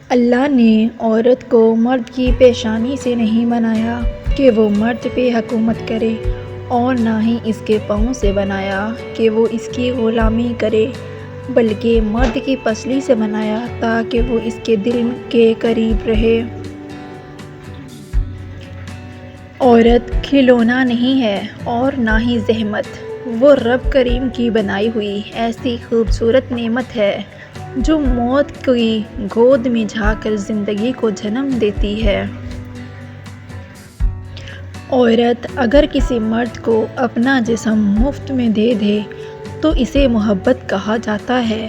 اللہ نے عورت کو مرد کی پیشانی سے نہیں بنایا کہ وہ مرد پہ حکومت کرے، اور نہ ہی اس کے پاؤں سے بنایا کہ وہ اس کی غلامی کرے، بلکہ مرد کی پسلی سے بنایا تاکہ وہ اس کے دل کے قریب رہے۔ عورت کھلونا نہیں ہے اور نہ ہی زحمت، وہ رب کریم کی بنائی ہوئی ایسی خوبصورت نعمت ہے جو موت کی گود میں جا کر زندگی کو جنم دیتی ہے۔ عورت اگر کسی مرد کو اپنا جسم مفت میں دے دے تو اسے محبت کہا جاتا ہے،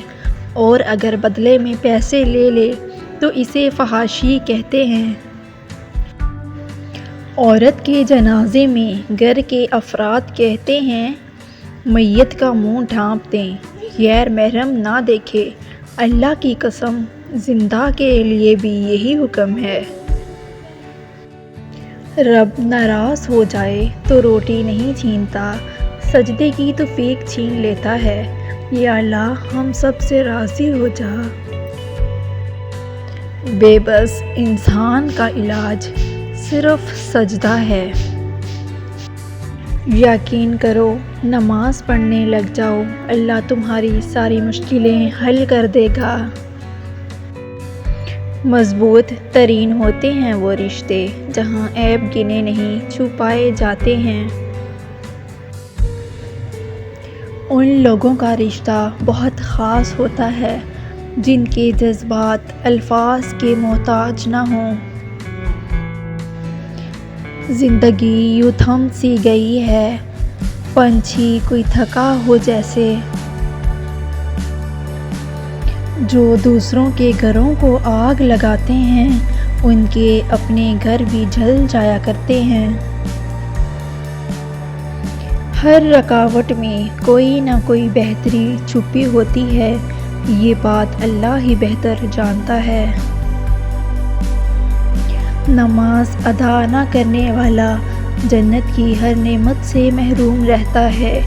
اور اگر بدلے میں پیسے لے لے تو اسے فحاشی کہتے ہیں۔ عورت کے جنازے میں گھر کے افراد کہتے ہیں، میت کا منہ ڈھانپ دیں، غیر محرم نہ دیکھے۔ اللہ کی قسم، زندہ کے لیے بھی یہی حکم ہے۔ رب ناراض ہو جائے تو روٹی نہیں چھینتا، سجدے کی توفیق چھین لیتا ہے۔ یا اللہ ہم سب سے راضی ہو جا۔ بے بس انسان کا علاج صرف سجدہ ہے۔ یقین کرو، نماز پڑھنے لگ جاؤ، اللہ تمہاری ساری مشکلیں حل کر دے گا۔ مضبوط ترین ہوتے ہیں وہ رشتے جہاں عیب گنے نہیں چھپائے جاتے ہیں۔ ان لوگوں کا رشتہ بہت خاص ہوتا ہے جن کے جذبات الفاظ کے محتاج نہ ہوں۔ زندگی یوں تھم سی گئی ہے، پنچھی کوئی تھکا ہو جیسے، جو دوسروں کے گھروں کو آگ لگاتے ہیں ان کے اپنے گھر بھی جل جایا کرتے ہیں۔ ہر رکاوٹ میں کوئی نہ کوئی بہتری چھپی ہوتی ہے، یہ بات اللہ ہی بہتر جانتا ہے۔ نماز ادا نہ کرنے والا جنت کی ہر نعمت سے محروم رہتا ہے،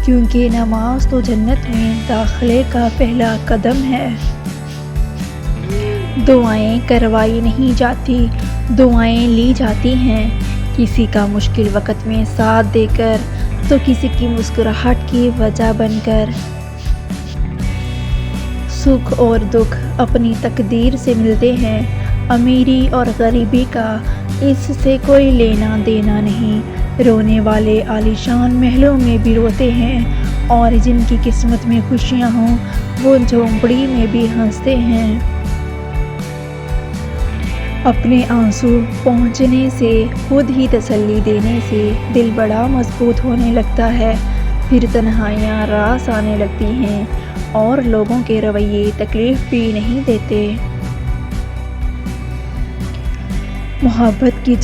کیونکہ نماز تو جنت میں داخلے کا پہلا قدم ہے۔ دعائیں کروائی نہیں جاتی، دعائیں لی جاتی ہیں، کسی کا مشکل وقت میں ساتھ دے کر تو کسی کی مسکراہٹ کی وجہ بن کر۔ سکھ اور دکھ اپنی تقدیر سے ملتے ہیں، امیری اور غریبی کا اس سے کوئی لینا دینا نہیں۔ رونے والے عالیشان محلوں میں بھی روتے ہیں، اور جن کی قسمت میں خوشیاں ہوں وہ جھونپڑی میں بھی ہنستے ہیں۔ اپنے آنسو پہنچنے سے، خود ہی تسلی دینے سے دل بڑا مضبوط ہونے لگتا ہے، پھر تنہائیاں راس آنے لگتی ہیں اور لوگوں کے رویے تکلیف بھی نہیں دیتے۔ محبت کی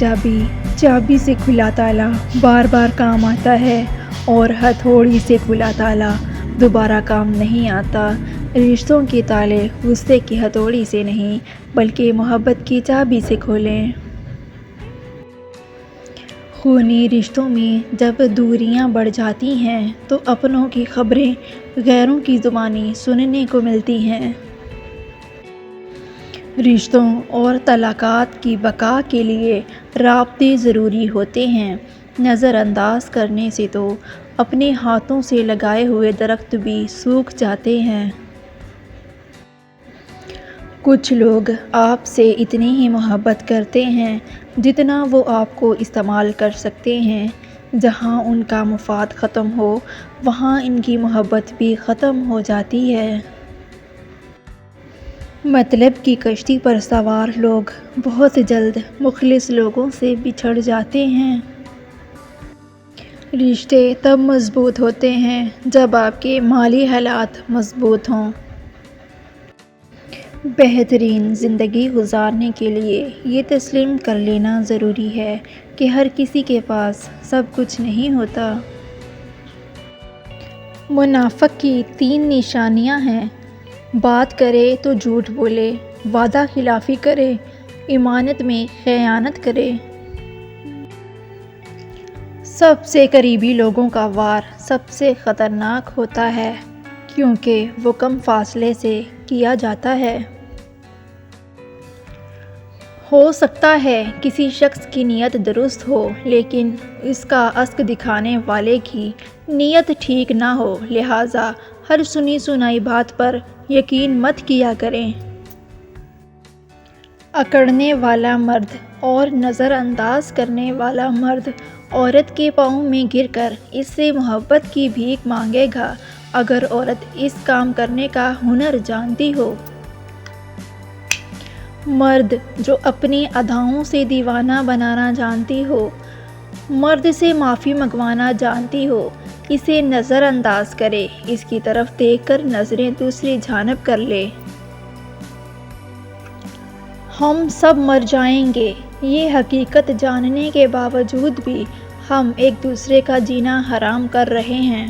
چابی سے کھلا تالا بار بار کام آتا ہے، اور ہتھوڑی سے کھلا تالا دوبارہ کام نہیں آتا۔ رشتوں کے تالے غصے کی ہتھوڑی سے نہیں بلکہ محبت کی چابی سے کھولیں۔ خونی رشتوں میں جب دوریاں بڑھ جاتی ہیں تو اپنوں کی خبریں غیروں کی زبانی سننے کو ملتی ہیں۔ رشتوں اور تعلقات کی بقا کے لیے رابطے ضروری ہوتے ہیں، نظر انداز کرنے سے تو اپنے ہاتھوں سے لگائے ہوئے درخت بھی سوکھ جاتے ہیں۔ کچھ لوگ آپ سے اتنی ہی محبت کرتے ہیں جتنا وہ آپ کو استعمال کر سکتے ہیں، جہاں ان کا مفاد ختم ہو وہاں ان کی محبت بھی ختم ہو جاتی ہے۔ مطلب کی کشتی پر سوار لوگ بہت جلد مخلص لوگوں سے بچھڑ جاتے ہیں۔ رشتے تب مضبوط ہوتے ہیں جب آپ کے مالی حالات مضبوط ہوں۔ بہترین زندگی گزارنے کے لیے یہ تسلیم کر لینا ضروری ہے کہ ہر کسی کے پاس سب کچھ نہیں ہوتا۔ منافق کی 3 نشانیاں ہیں: بات کرے تو جھوٹ بولے، وعدہ خلافی کرے، امانت میں خیانت کرے۔ سب سے قریبی لوگوں کا وار سب سے خطرناک ہوتا ہے، کیونکہ وہ کم فاصلے سے کیا جاتا ہے۔ ہو سکتا ہے کسی شخص کی نیت درست ہو لیکن اس کا عکس دکھانے والے کی نیت ٹھیک نہ ہو، لہٰذا ہر سنی سنائی بات پر یقین مت کیا کریں۔ اکڑنے والا مرد اور نظر انداز کرنے والا مرد عورت کے پاؤں میں گر کر اس سے محبت کی بھیک مانگے گا اگر عورت اس کام کرنے کا ہنر جانتی ہو۔ مرد جو اپنی اداؤں سے دیوانہ بنانا جانتی ہو، مرد سے معافی منگوانا جانتی ہو، اسے نظر انداز کرے، اس کی طرف دیکھ کر نظریں دوسری جانب کر لے۔ ہم سب مر جائیں گے، یہ حقیقت جاننے کے باوجود بھی ہم ایک دوسرے کا جینا حرام کر رہے ہیں۔